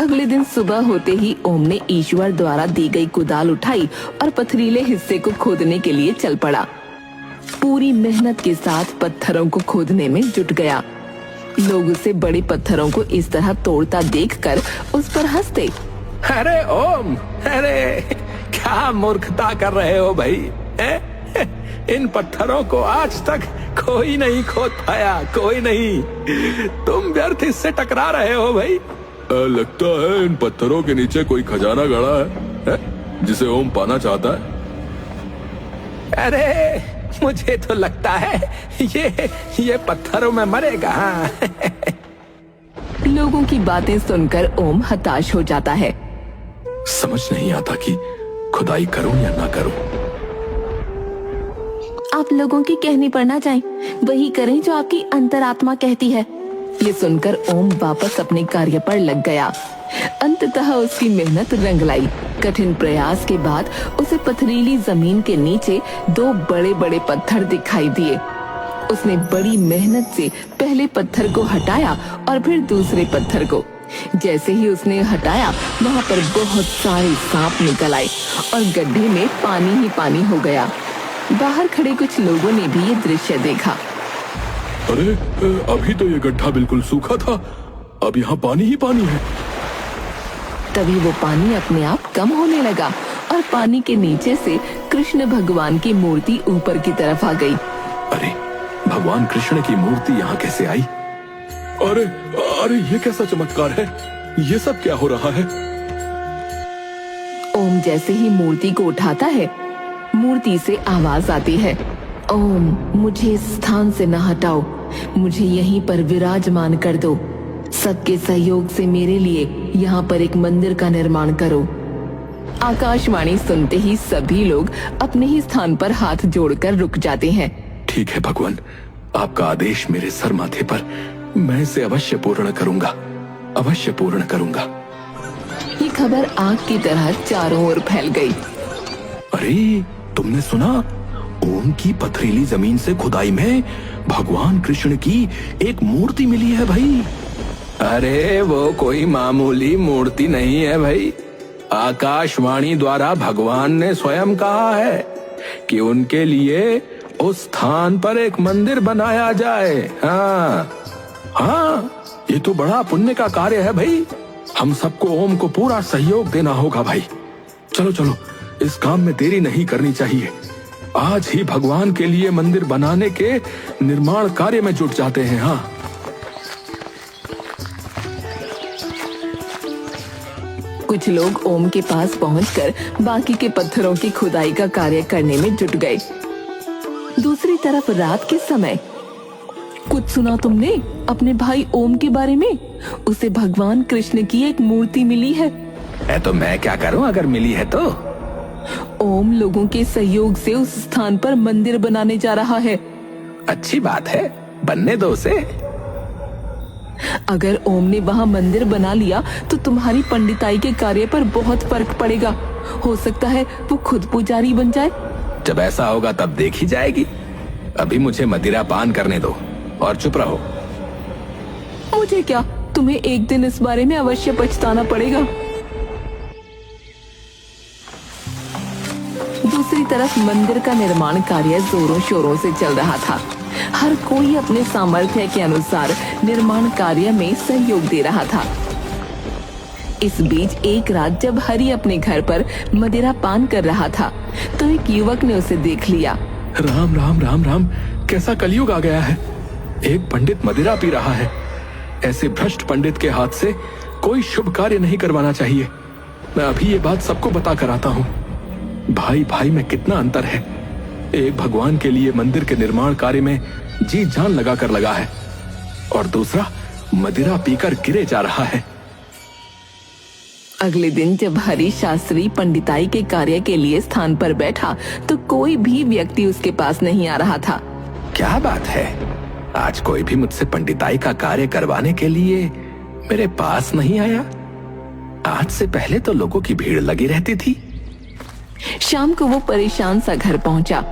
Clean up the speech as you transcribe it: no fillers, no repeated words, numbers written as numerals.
अगले दिन सुबह होते ही ओम ने ईश्वर द्वारा दी गई कुदाल उठाई और पथरीले हिस्से को खोदने के लिए चल पड़ा। पूरी मेहनत के साथ पत्थरों को खोदने में जुट गया। लोग उसे बड़े पत्थरों को इस तरह तोड़ता देखकर उस पर हंसते। अरे ओम, अरे क्या मूर्खता कर रहे हो भाई? इन पत्थरों को आज तक कोई नहीं खोद पाया, कोई नहीं। तुम व्यर्थ इससे टकरा रहे हो भाई। लगता है इन पत्थरों के नीचे कोई खजाना गड़ा है जिसे ओम पाना चाहता है। अरे मुझे तो लगता है ये पत्थरों में मरेगा। लोगों की बातें सुनकर ओम हताश हो जाता है। समझ नहीं आता कि खुदाई करूं या ना करूं। आप लोगों की कहनी पर ना जाएं, वही करें जो आपकी अंतरात्मा कहती है। ये सुनकर ओम वापस अपने कार्य पर लग गया। अंततः उसकी मेहनत रंग लाई। कठिन प्रयास के बाद उसे पथरीली जमीन के नीचे 2 बड़े बड़े पत्थर दिखाई दिए। उसने बड़ी मेहनत से पहले पत्थर को हटाया और फिर दूसरे पत्थर को। जैसे ही उसने हटाया, वहाँ पर बहुत सारे सांप निकल आए और गड्ढे में पानी ही पानी हो गया। बाहर खड़े कुछ लोगों ने भी ये दृश्य देखा। अरे अभी तो ये गड्ढा बिल्कुल सूखा था, अब यहाँ पानी ही पानी है। तभी वो पानी अपने आप कम होने लगा और पानी के नीचे से कृष्ण भगवान की मूर्ति ऊपर की तरफ आ गई। अरे भगवान कृष्ण की मूर्ति यहाँ कैसे आई? अरे अरे ये कैसा चमत्कार है? ये सब क्या हो रहा है? ओम जैसे ही मूर्ति को उठाता है, मूर्ति से आवाज आती है, ओम मुझे इस स्थान से न हटाओ, मुझे यहीं पर विराजमान कर दो। सबके सहयोग से मेरे लिए यहाँ पर एक मंदिर का निर्माण करो। आकाशवाणी सुनते ही सभी लोग अपने ही स्थान पर हाथ जोड़कर रुक जाते हैं। ठीक है भगवान, आपका आदेश मेरे सर माथे पर, मैं इसे अवश्य पूर्ण करूंगा, अवश्य पूर्ण करूंगा। ये खबर आग की तरह चारों ओर फैल गई। अरे तुमने सुना? ओम की पथरीली जमीन से खुदाई में भगवान कृष्ण की एक मूर्ति मिली है भाई। अरे वो कोई मामूली मूर्ति नहीं है भाई। आकाशवाणी द्वारा भगवान ने स्वयं कहा है कि उनके लिए उस स्थान पर एक मंदिर बनाया जाए। हाँ, ये तो बड़ा पुण्य का कार्य है भाई। हम सबको ओम को पूरा सहयोग देना होगा भाई। चलो चलो, इस काम में देरी नहीं करनी चाहिए। आज ही भगवान के लिए मंदिर बनाने के निर्माण कार्य में जुट जाते हैं। हाँ, कुछ लोग ओम के पास पहुंचकर बाकी के पत्थरों की खुदाई का कार्य करने में जुट गए। दूसरी तरफ रात के समय, कुछ सुना तुमने अपने भाई ओम के बारे में? उसे भगवान कृष्ण की एक मूर्ति मिली है। तो मैं क्या करूं अगर मिली है तो? ओम लोगों के सहयोग से उस स्थान पर मंदिर बनाने जा रहा है। अच्छी बात है, बनने दो उसे। अगर ओम ने वहाँ मंदिर बना लिया तो तुम्हारी पंडिताई के कार्य पर बहुत फर्क पड़ेगा। हो सकता है वो खुद पुजारी बन जाए। जब ऐसा होगा तब देखी जाएगी। अभी मुझे मदिरा पान करने दो और चुप रहो। मुझे क्या, तुम्हें एक दिन इस बारे में अवश्य पछताना पड़ेगा। दूसरी तरफ मंदिर का निर्माण कार्य जोरों शोरों से चल रहा था। हर कोई अपने सामर्थ्य के अनुसार निर्माण कार्य में सहयोग दे रहा था। इस बीच एक रात जब हरि अपने घर पर मदिरा पान कर रहा था तो एक युवक ने उसे देख लिया। राम राम राम राम, कैसा कलयुग आ गया है। एक पंडित मदिरा पी रहा है। ऐसे भ्रष्ट पंडित के हाथ से कोई शुभ कार्य नहीं करवाना चाहिए। मैं अभी ये बात सबको बता कर आता हूँ। भाई भाई में कितना अंतर है। एक भगवान के लिए मंदिर के निर्माण कार्य में जी जान लगा कर लगा है और दूसरा मदिरा पीकर गिरे जा रहा है। अगले दिन जब हरि शास्त्री पंडिताई के कार्य के लिए स्थान पर बैठा तो कोई भी व्यक्ति उसके पास नहीं आ रहा था। क्या बात है, आज कोई भी मुझसे पंडिताई का कार्य करवाने के लिए मेरे पास नहीं आया। आज से पहले तो लोगों की भीड़ लगी रहती थी। शाम को वो परेशान सा घर पहुंचा।